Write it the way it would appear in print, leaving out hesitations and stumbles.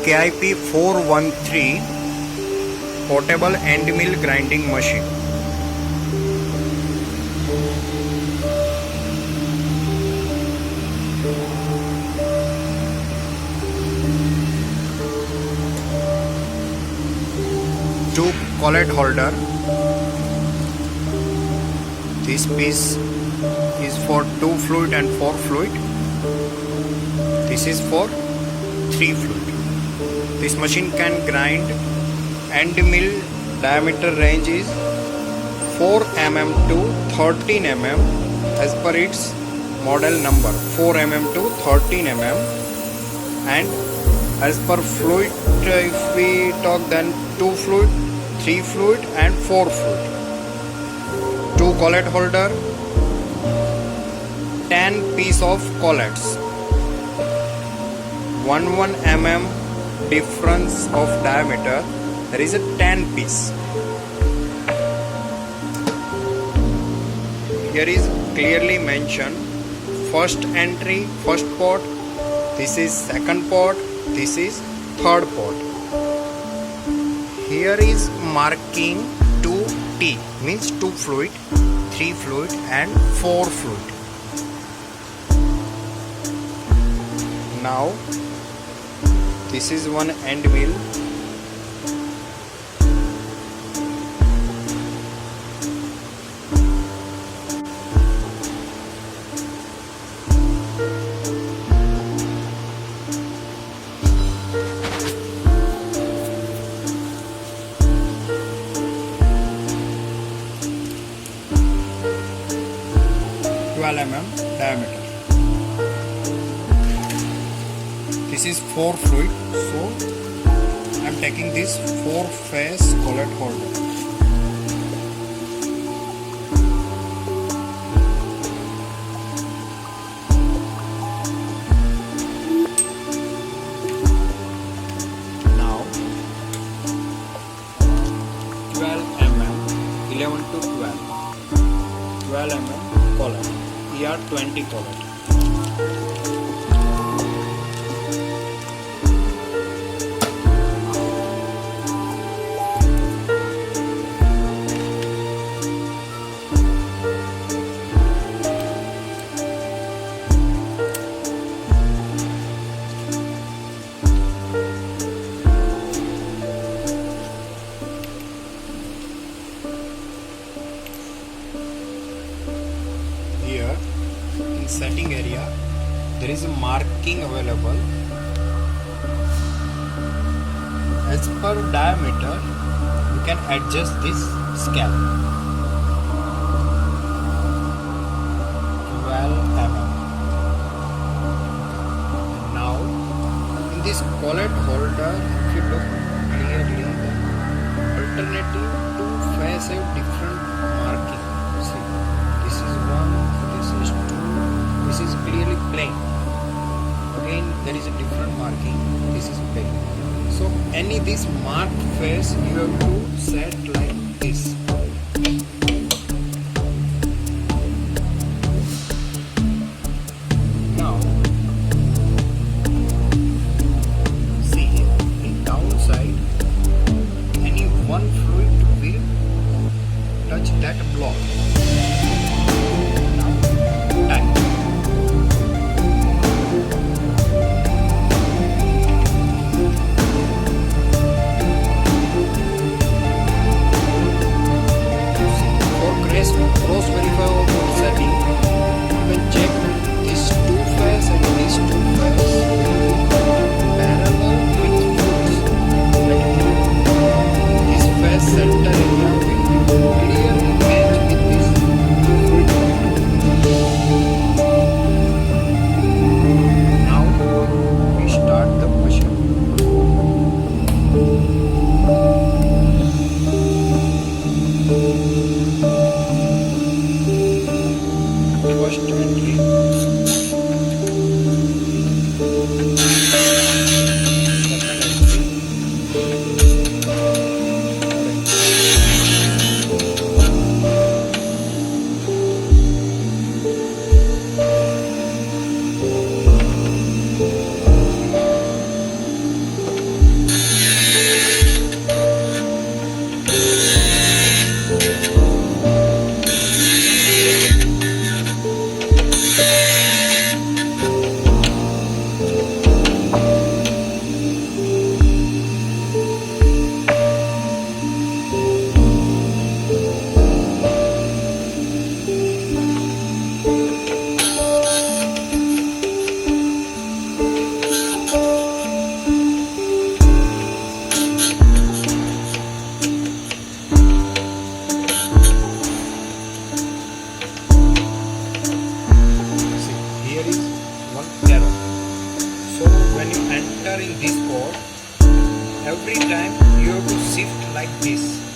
KIP-413 portable end mill grinding machine. Two collet holder. This piece is for 2 fluid and 4 fluid. This is for 3 fluid. This machine can grind end mill. Diameter range is 4 mm to 13 mm as per its model number, 4 mm to 13 mm. And as per fluid, if we talk, then 2 fluid, 3 fluid and 4 fluid. 2 collet holder, 10 piece of collets, 1 mm difference of diameter. There is a 10 piece. Here is clearly mentioned first entry, first pot. This is second pot. This is third pot. Here is marking 2T, means 2 fluid, 3 fluid and 4 fluid. Now this is one end mill. Diameter. This is 4 fluid, so I am taking this 4 face collet holder. Now 12 mm, 11 to 12 mm collet. Here are 20 collet. Here in setting area there is a marking available. As per diameter you can adjust this scale. 12 mm. Now in this collet holder, if you look clearly, the alternative two face have different marking. See, this is 1, this is 2, this is clearly plain. Again there is a different marking, this is plain. So any this marked face you have to set like this. Now see, in downside any one fluid will touch that block. Time. Cross verify our setting. You can check this 2 face and this 2 face parallel with fluids. This face center area will clearly match with this fluid. Now we start the machine. First entry, second entry, here is one error. So when you enter in this port, every time you have to shift like this.